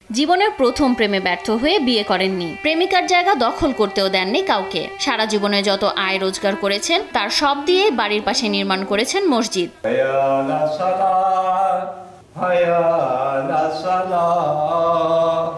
জীবনের প্রথম প্রেমে ব্যর্থ হয়ে বিয়ে করেননি, প্রেমিকার জায়গা দখল করতেও দেননি কাউকে। সারা জীবনে যত আয় রোজগার করেছেন তার সব দিয়ে বাড়ির পাশে নির্মাণ করেছেন মসজিদ।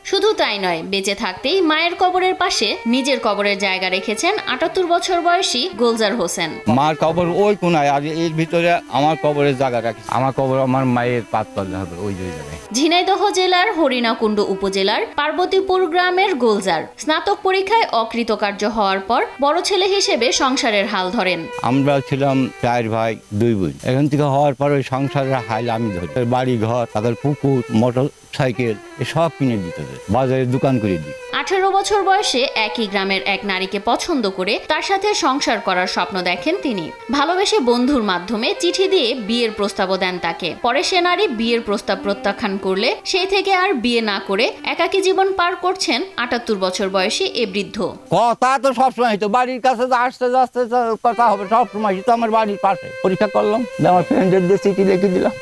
শুধু তাই নয়, বেঁচে থাকতেই মায়ের কবরের পাশে নিজের কবরের জায়গা রেখেছেন ৭৮ বছর বয়সী গোলজার হোসেন। মার কবর ওই কোনায়, আর এর ভিতরে আমার কবরের জায়গা রাখি। আমার কবর আমার মায়ের পাততলে হবে ওই জায়গায়। ঝিনাইদহ জেলার হরিণাকুণ্ড উপজেলার পার্বতীপুর গ্রামের গোলজার স্নাতক পরীক্ষায় অকৃতকার্য হওয়ার পর বড় ছেলে হিসেবে সংসারের হাল ধরেন। আমরা ছিলাম 4 ভাই 2 বোন। এখান থেকে হওয়ার পর ওই সংসারের হাল আমি ধরি। বাড়ি ঘর, তাদের পুকুর, মোটর সাইকেল এসব কিনে দিতে হবে, বাজারে দোকান করে দিই। 18 বছর বয়সে একই গ্রামের এক নারীকে পছন্দ করে তার সাথে সংসার করার স্বপ্ন দেখেন তিনি। ভালোবেসে বন্ধুর মাধ্যমে চিঠি দিয়ে বিয়ের প্রস্তাবও দেন তাকে। পরে সে নারী বিয়ের প্রস্তাব প্রত্যাখ্যান করলে সেই থেকে আর বিয়ে না করে একাকী জীবন পার করছেন 78 বছর বয়সী এ বৃদ্ধ। কথা তো সবসময় হতো, বাড়ির কাছে আসতে আসতে কথা হবে সবসময়। তো আমার বাড়ির পাশে পরীক্ষা করলাম, আমার ফ্রেন্ডের দিয়ে চিঠি লিখে দিলাম।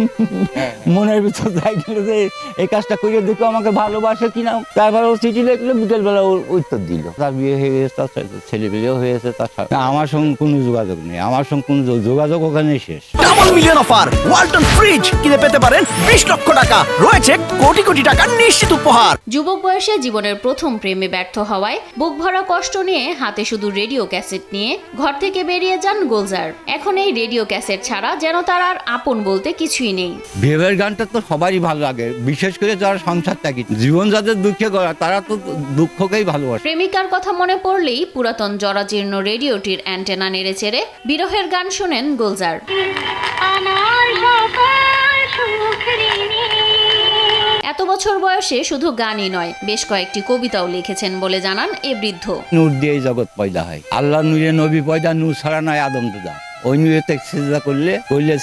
মনের ভিতর যাই গেল যে এই কাজটা করে দেখো আমাকে ভালোবাসে কিনা। তারপর ও চিঠি লিখলো, বিকেলবেলা ওর উত্তর দিল। তার বিয়ে হয়ে গেছে, তার ছেলে পেলেও হয়েছে। তার সাথে আমার সঙ্গে কোনো যোগাযোগ নেই, আমার সঙ্গে কোনো যোগাযোগ ওখানে শেষ। Double million offer Walton fridge কিনে পেতে পারেন 20 লক্ষ টাকা, রয়েছে কোটি কোটি টাকার নিশ্চিত উপহার। যুবক বয়সে জীবনের প্রথম প্রেমে ব্যর্থ হওয়ায় বুক ভরা কষ্ট নিয়ে হাতে শুধু রেডিও ক্যাসেট নিয়ে ঘর থেকে বেরিয়ে যান গোলজার। এখন এই রেডিও ক্যাসেট ছাড়া যেন তার আর আপন বলতে কিছুই নেই। বিয়ের গানটা তো সবারই ভালো লাগে, বিশেষ করে যারা সংসার থাকি, জীবন যাদের দুঃখে করা তারা তো দুঃখকেই ভালোবাসে। প্রেমিকার কথা মনে পড়লেই পুরাতন জরাজীর্ণ রেডিওটির অ্যান্টেনা নেড়ে চেড়ে বিরহের গান শোনেন গোলজার। এত বছর বয়সে শুধু গানই নয়, বেশ কয়েকটি কবিতাও লিখেছেন বলে জানান এ বৃদ্ধ। নূর দিয়ে জগৎ পয়দা হয়, আল্লাহ নূরে নবী পয়দা, নূর ছাড়া নয় আদম তুদা। ওই নূরেতে সিজদা করলে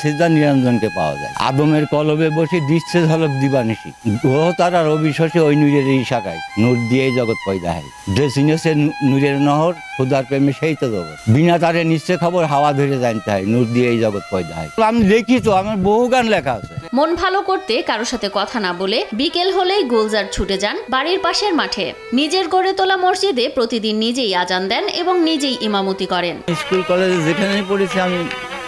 সিজদা নিরঞ্জনকে পাওয়া যায়। আদমের কলবে বসে দিচ্ছে ঝলক দিবানিশি, গ্রহ তারা রবি শশী ওই নূরের ইশারায়। নূর দিয়ে জগৎ পয়দা হয়, যে চিনেছে নূরের নহর, খুদার প্রেমে সেই তো জগৎ। বিনা তারে নিশ্চয় খবর হাওয়া ধরে জানতে হয়, নূর দিয়ে জগৎ পয়দা হয়। আমি দেখি তো, আমার বহু গান লেখা আছে। মন ভালো করতে কারোর সাথে কথা না বলে বিকেল হলেই গোলজার ছুটে যান বাড়ির পাশের মাঠে। নিজের গড়ে তোলা মসজিদে প্রতিদিন নিজেই আজান দেন এবং নিজেই ইমামতি করেন। স্কুল কলেজে যেখানেই পড়েছি আমি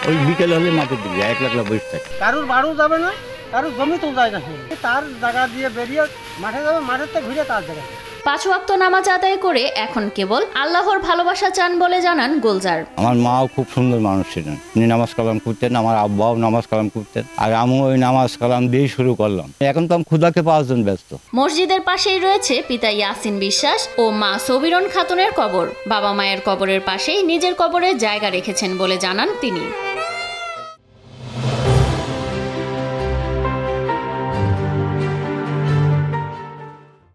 ওই বিকেল হলে মাঠের দিকে একলা বসে থাকি। কারোর বাড়িও যাবে না, কারোর জমিতেও যায় না, তার জায়গা দিয়ে বেরিয়ে মাঠে যাবে, মাঠের থেকে ঘুরে তার জায়গায়। 5 ওয়াক্ত নামাজ আদায় করে এখন কেবল আল্লাহর ভালোবাসা চান বলে জানান গোলজার। আমার মাও খুব সুন্দর মানুষ ছিলেন, তিনি নামাজ কালাম করতেন, আমার আব্বাও নামাজ কালাম করতেন, আর আমিও ওই নামাজ কালাম দিয়ে শুরু করলাম। এখন তো আমি খুদাকে পাওয়ার জন্য ব্যস্ত। মসজিদের পাশেই রয়েছে পিতা ইয়াসিন বিশ্বাস ও মা সবিরন খাতুনের কবর। বাবা মায়ের কবরের পাশেই নিজের কবরের জায়গা রেখেছেন বলে জানান তিনি।